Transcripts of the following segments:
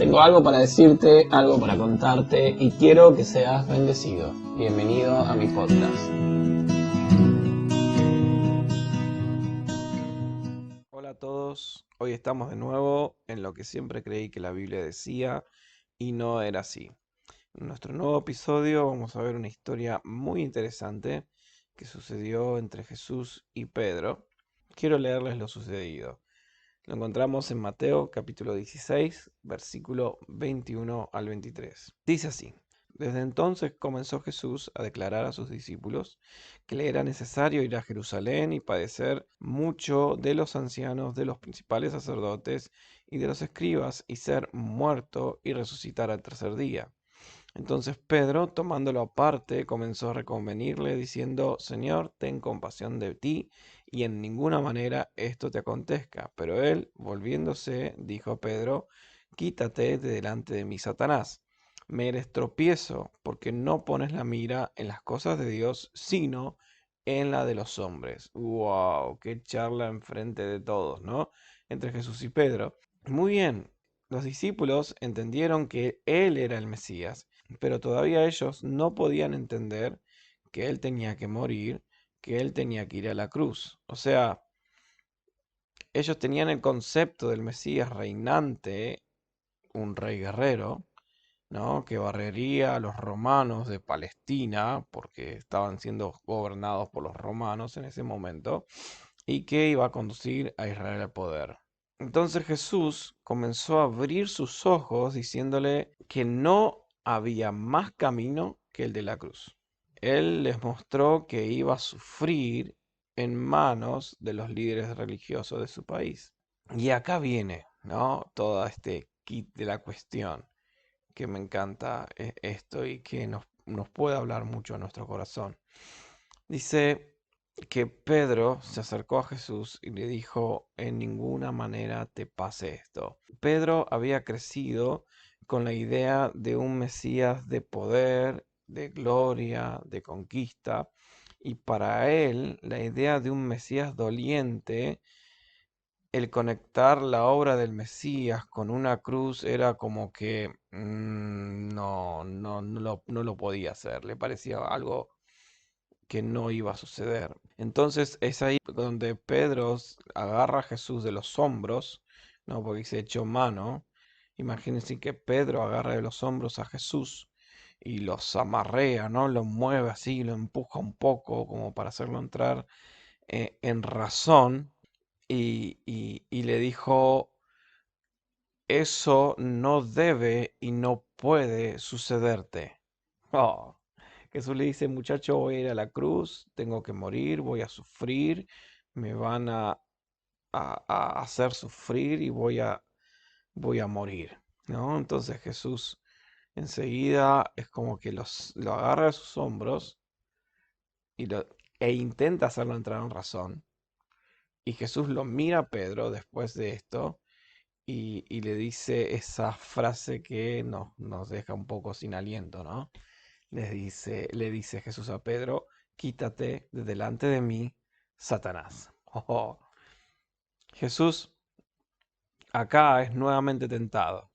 Tengo algo para decirte, algo para contarte y quiero que seas bendecido. Bienvenido a mi podcast. Hola a todos, hoy estamos de nuevo en lo que siempre creí que la Biblia decía y no era así. En nuestro nuevo episodio vamos a ver una historia muy interesante que sucedió entre Jesús y Pedro. Quiero leerles lo sucedido. Lo encontramos en Mateo capítulo 16, versículo 21 al 23. Dice así: Desde entonces comenzó Jesús a declarar a sus discípulos que le era necesario ir a Jerusalén y padecer mucho de los ancianos, de los principales sacerdotes y de los escribas, y ser muerto y resucitar al tercer día. Entonces Pedro, tomándolo aparte, comenzó a reconvenirle, diciendo: Señor, ten compasión de ti, y en ninguna manera esto te acontezca. Pero él, volviéndose, dijo a Pedro: Quítate de delante de mí, Satanás. Me eres tropiezo, porque no pones la mira en las cosas de Dios, sino en la de los hombres. ¡Wow! ¡Qué charla enfrente de todos!, ¿no? Entre Jesús y Pedro. Muy bien, los discípulos entendieron que él era el Mesías, pero todavía ellos no podían entender que él tenía que morir, que él tenía que ir a la cruz. O sea, ellos tenían el concepto del Mesías reinante, un rey guerrero, ¿no? Que barrería a los romanos de Palestina, porque estaban siendo gobernados por los romanos en ese momento, y que iba a conducir a Israel al poder. Entonces Jesús comenzó a abrir sus ojos diciéndole que no había más camino que el de la cruz. Él les mostró que iba a sufrir en manos de los líderes religiosos de su país. Y acá viene, ¿no? Todo este kit de la cuestión, que me encanta esto y que nos puede hablar mucho a nuestro corazón. Dice que Pedro se acercó a Jesús y le dijo: En ninguna manera te pase esto. Pedro había crecido con la idea de un Mesías de poder, de gloria, de conquista, y para él la idea de un Mesías doliente, el conectar la obra del Mesías con una cruz, era como que no lo podía hacer, le parecía algo que no iba a suceder. Entonces es ahí donde Pedro agarra a Jesús de los hombros, ¿no? Porque se echó mano. Imagínense que Pedro agarra de los hombros a Jesús y los amarrea, ¿no? Lo mueve así, lo empuja un poco como para hacerlo entrar en razón, y le dijo: Eso no debe y no puede sucederte. Oh. Jesús le dice: Muchacho, voy a ir a la cruz, tengo que morir, voy a sufrir, me van a hacer sufrir y voy a morir, ¿no? Entonces Jesús enseguida es como que lo agarra de sus hombros e intenta hacerlo entrar en razón. Y Jesús lo mira a Pedro después de esto y le dice esa frase que nos deja un poco sin aliento, ¿no? Le dice Jesús a Pedro: Quítate de delante de mí, Satanás. Oh, Jesús acá es nuevamente tentado,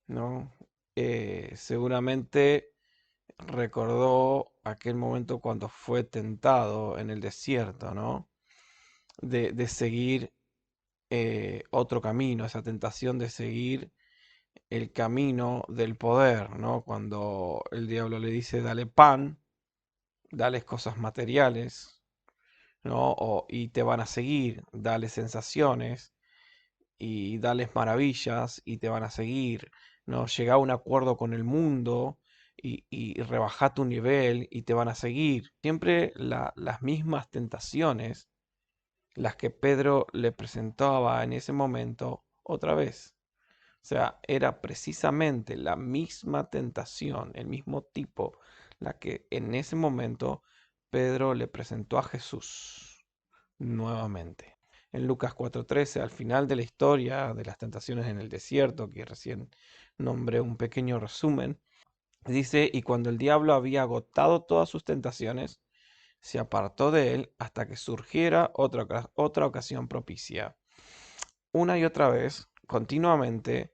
¿no? Seguramente recordó aquel momento cuando fue tentado en el desierto, ¿no? De seguir otro camino, esa tentación de seguir el camino del poder, ¿no? Cuando el diablo le dice: Dale pan, dales cosas materiales, ¿no? Y te van a seguir, dales sensaciones y dales maravillas y te van a seguir, ¿no? Llega a un acuerdo con el mundo y rebaja tu nivel y te van a seguir. Siempre las mismas tentaciones, las que Pedro le presentaba en ese momento otra vez. O sea, era precisamente la misma tentación, el mismo tipo, la que en ese momento Pedro le presentó a Jesús nuevamente. En Lucas 4:13, al final de la historia de las tentaciones en el desierto, que recién nombré un pequeño resumen, dice: Y cuando el diablo había agotado todas sus tentaciones, se apartó de él hasta que surgiera otra ocasión propicia. Una y otra vez, continuamente,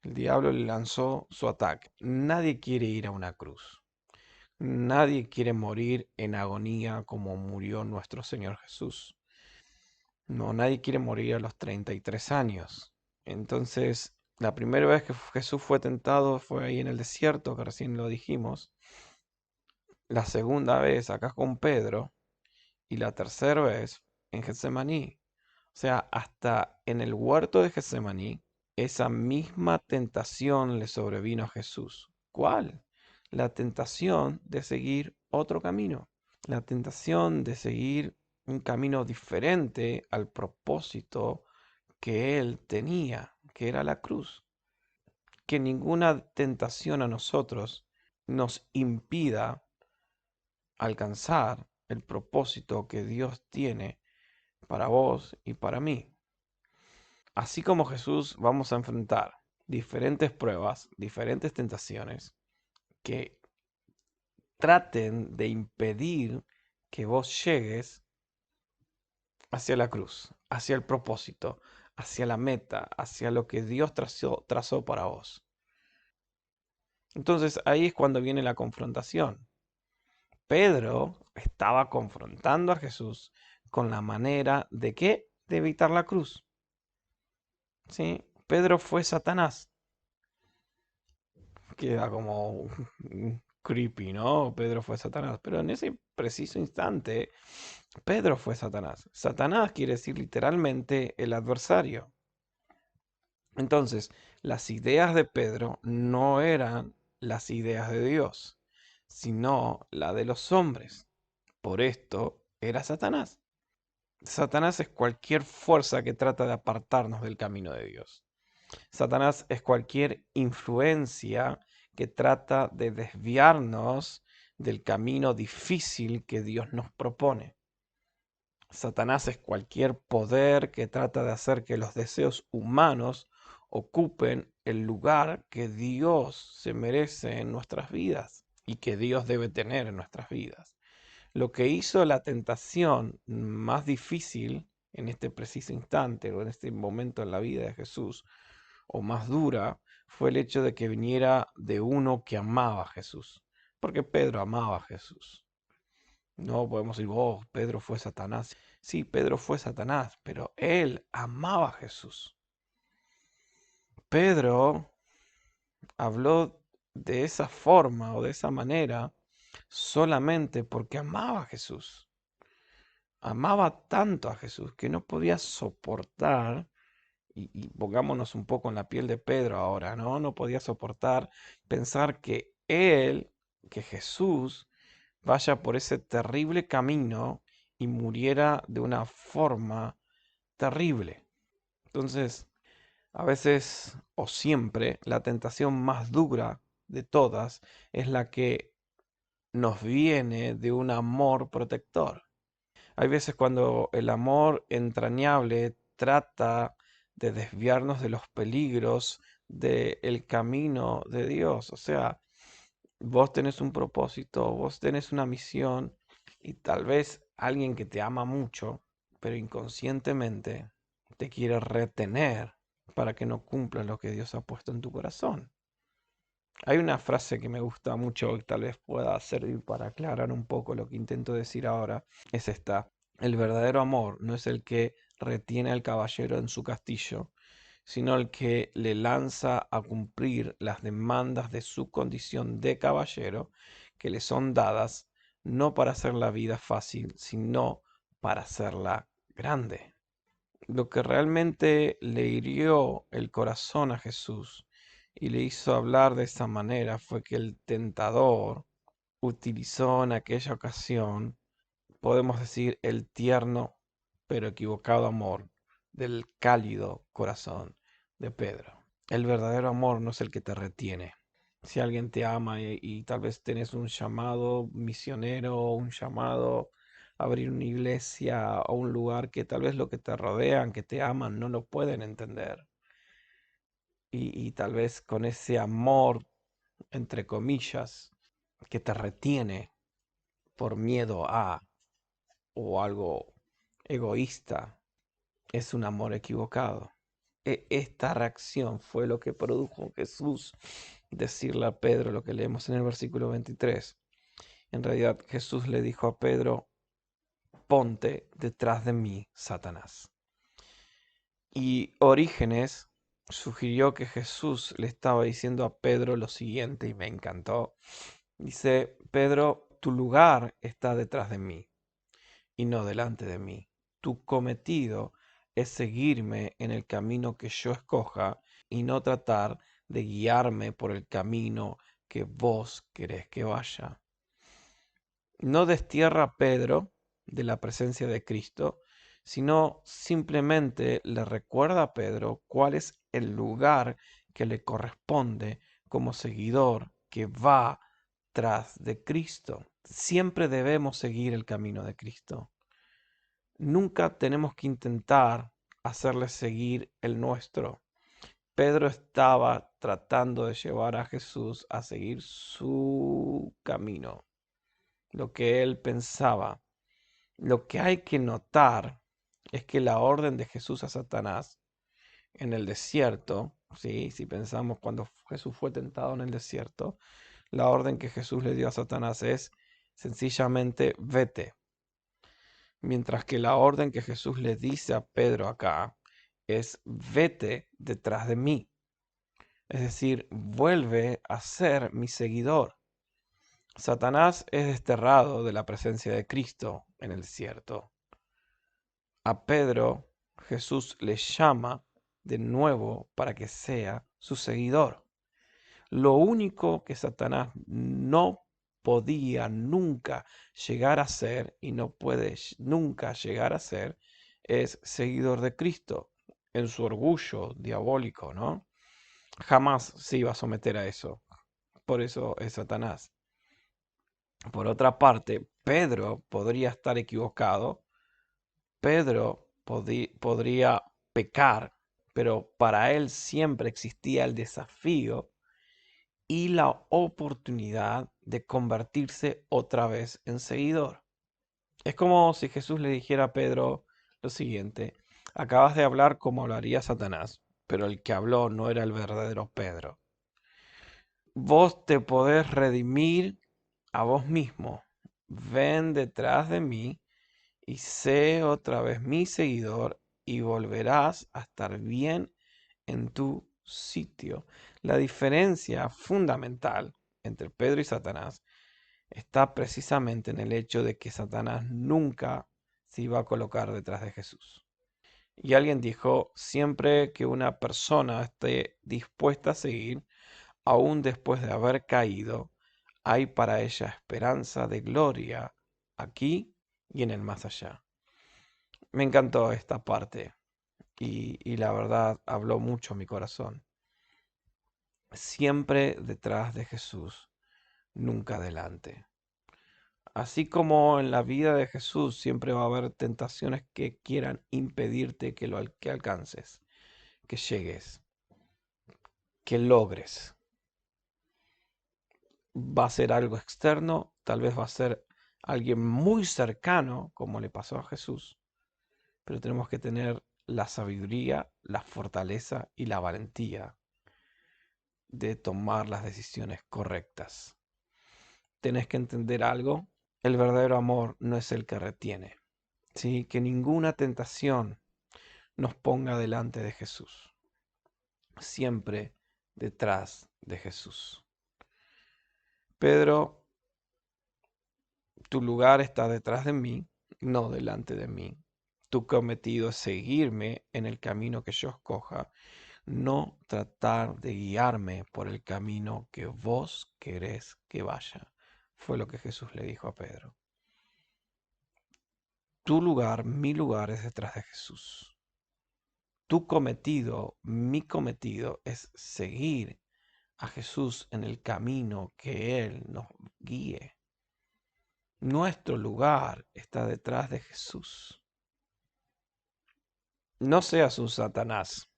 El diablo le lanzó su ataque. Nadie quiere ir a una cruz. Nadie quiere morir en agonía como murió nuestro Señor Jesús. No, nadie quiere morir a los 33 años. Entonces, la primera vez que Jesús fue tentado fue ahí en el desierto, que recién lo dijimos. La segunda vez acá con Pedro. Y la tercera vez en Getsemaní. O sea, hasta en el huerto de Getsemaní, esa misma tentación le sobrevino a Jesús. ¿Cuál? La tentación de seguir otro camino. La tentación de seguir un camino diferente al propósito que él tenía, que era la cruz. Que ninguna tentación a nosotros nos impida alcanzar el propósito que Dios tiene para vos y para mí. Así como Jesús, vamos a enfrentar diferentes pruebas, diferentes tentaciones que traten de impedir que vos llegues hacia la cruz, hacia el propósito, hacia la meta, hacia lo que Dios trazó para vos. Entonces ahí es cuando viene la confrontación. Pedro estaba confrontando a Jesús con la manera de qué? De evitar la cruz. ¿Sí? Pedro fue Satanás. Queda como creepy, ¿no? Pedro fue Satanás. Pero en ese preciso instante, Pedro fue Satanás. Satanás quiere decir literalmente el adversario. Entonces, las ideas de Pedro no eran las ideas de Dios, sino la de los hombres. Por esto era Satanás. Satanás es cualquier fuerza que trata de apartarnos del camino de Dios. Satanás es cualquier influencia que trata de desviarnos del camino difícil que Dios nos propone. Satanás es cualquier poder que trata de hacer que los deseos humanos ocupen el lugar que Dios se merece en nuestras vidas y que Dios debe tener en nuestras vidas. Lo que hizo la tentación más difícil en este preciso instante o en este momento en la vida de Jesús, o más dura, fue el hecho de que viniera de uno que amaba a Jesús. Porque Pedro amaba a Jesús. No podemos decir, oh, Pedro fue Satanás. Sí, Pedro fue Satanás, pero él amaba a Jesús. Pedro habló de esa forma o de esa manera solamente porque amaba a Jesús. Amaba tanto a Jesús que no podía soportar, y pongámonos un poco en la piel de Pedro ahora, ¿no? No podía soportar pensar que él, que Jesús, vaya por ese terrible camino y muriera de una forma terrible. Entonces, a veces o siempre, la tentación más dura de todas es la que nos viene de un amor protector. Hay veces cuando el amor entrañable trata de desviarnos de los peligros del camino de Dios. O sea, vos tenés un propósito, vos tenés una misión y tal vez alguien que te ama mucho, pero inconscientemente te quiere retener para que no cumplas lo que Dios ha puesto en tu corazón. Hay una frase que me gusta mucho y tal vez pueda servir para aclarar un poco lo que intento decir ahora. Es esta. El verdadero amor no es el que retiene al caballero en su castillo, sino el que le lanza a cumplir las demandas de su condición de caballero que le son dadas no para hacer la vida fácil, sino para hacerla grande. Lo que realmente le hirió el corazón a Jesús y le hizo hablar de esa manera fue que el tentador utilizó en aquella ocasión, podemos decir, el tierno pero equivocado amor del cálido corazón de Pedro. El verdadero amor no es el que te retiene. Si alguien te ama y tal vez tenés un llamado misionero o un llamado a abrir una iglesia o un lugar que tal vez lo que te rodean, que te aman, no lo pueden entender. Y tal vez con ese amor, entre comillas, que te retiene por miedo a o algo egoísta, es un amor equivocado. esta reacción fue lo que produjo Jesús decirle a Pedro lo que leemos en el versículo 23. En realidad Jesús le dijo a Pedro, ponte detrás de mí, Satanás. Y Orígenes sugirió que Jesús le estaba diciendo a Pedro lo siguiente, y me encantó. Dice, Pedro, tu lugar está detrás de mí y no delante de mí. Tu cometido es seguirme en el camino que yo escoja y no tratar de guiarme por el camino que vos querés que vaya. No destierra a Pedro de la presencia de Cristo, sino simplemente le recuerda a Pedro cuál es el lugar que le corresponde como seguidor que va tras de Cristo. Siempre debemos seguir el camino de Cristo. Nunca tenemos que intentar hacerle seguir el nuestro. Pedro estaba tratando de llevar a Jesús a seguir su camino, lo que él pensaba. Lo que hay que notar es que la orden de Jesús a Satanás en el desierto, ¿sí? Si pensamos cuando Jesús fue tentado en el desierto, la orden que Jesús le dio a Satanás es sencillamente vete. Mientras que la orden que Jesús le dice a Pedro acá es vete detrás de mí. Es decir, vuelve a ser mi seguidor. Satanás es desterrado de la presencia de Cristo en el desierto. A Pedro Jesús le llama de nuevo para que sea su seguidor. Lo único que Satanás no podía nunca llegar a ser y no puede nunca llegar a ser es seguidor de Cristo en su orgullo diabólico, ¿no? Jamás se iba a someter a eso. Por eso es Satanás. Por otra parte, Pedro podría estar equivocado. Pedro podría pecar, pero para él siempre existía el desafío y la oportunidad de convertirse otra vez en seguidor. Es como si Jesús le dijera a Pedro lo siguiente, acabas de hablar como hablaría Satanás, pero el que habló no era el verdadero Pedro. Vos te podés redimir a vos mismo. Ven detrás de mí y sé otra vez mi seguidor y volverás a estar bien en tu sitio. La diferencia fundamental entre Pedro y Satanás está precisamente en el hecho de que Satanás nunca se iba a colocar detrás de Jesús. Y alguien dijo, siempre que una persona esté dispuesta a seguir, aún después de haber caído, hay para ella esperanza de gloria aquí y en el más allá. Me encantó esta parte y la verdad habló mucho a mi corazón. Siempre detrás de Jesús, nunca delante. Así como en la vida de Jesús siempre va a haber tentaciones que quieran impedirte que alcances, que llegues, que logres. Va a ser algo externo, tal vez va a ser alguien muy cercano, como le pasó a Jesús, pero tenemos que tener la sabiduría, la fortaleza y la valentía de tomar las decisiones correctas. Tenés que entender algo, el verdadero amor no es el que retiene, ¿sí? Que ninguna tentación nos ponga delante de Jesús, siempre detrás de Jesús. Pedro, tu lugar está detrás de mí, no delante de mí. Tu cometido es seguirme en el camino que yo escoja, no tratar de guiarme por el camino que vos querés que vaya. Fue lo que Jesús le dijo a Pedro. Tu lugar, mi lugar es detrás de Jesús. Tu cometido, mi cometido es seguir a Jesús en el camino que Él nos guíe. Nuestro lugar está detrás de Jesús. No seas un Satanás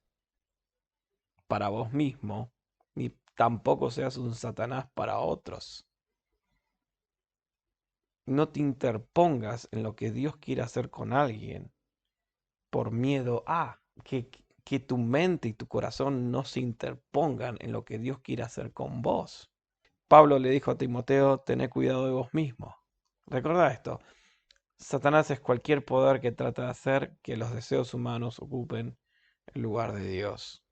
para vos mismo, ni tampoco seas un Satanás para otros. No te interpongas en lo que Dios quiere hacer con alguien por miedo a. que tu mente y tu corazón no se interpongan en lo que Dios quiere hacer con vos. Pablo le dijo a Timoteo, tené cuidado de vos mismo. Recordá esto, Satanás es cualquier poder que trata de hacer que los deseos humanos ocupen el lugar de Dios.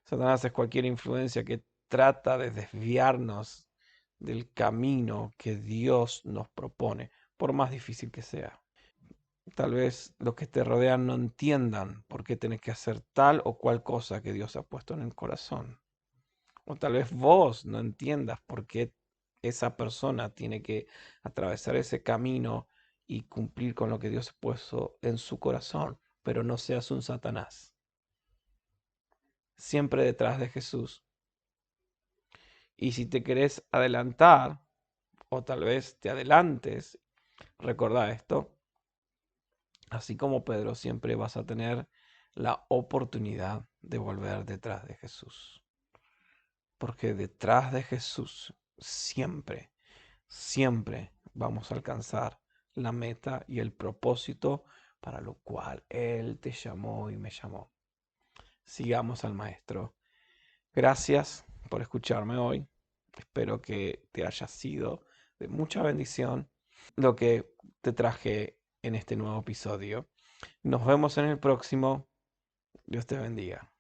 Satanás es cualquier influencia que trata de desviarnos del camino que Dios nos propone, por más difícil que sea. Tal vez los que te rodean no entiendan por qué tenés que hacer tal o cual cosa que Dios ha puesto en el corazón. O tal vez vos no entiendas por qué esa persona tiene que atravesar ese camino y cumplir con lo que Dios ha puesto en su corazón, pero no seas un Satanás. Siempre detrás de Jesús. Y si te querés adelantar, o tal vez te adelantes, recordá esto, así como Pedro, siempre vas a tener la oportunidad de volver detrás de Jesús. Porque detrás de Jesús siempre, siempre vamos a alcanzar la meta y el propósito para lo cual Él te llamó y me llamó. Sigamos al Maestro. Gracias por escucharme hoy. Espero que te haya sido de mucha bendición lo que te traje en este nuevo episodio. Nos vemos en el próximo. Dios te bendiga.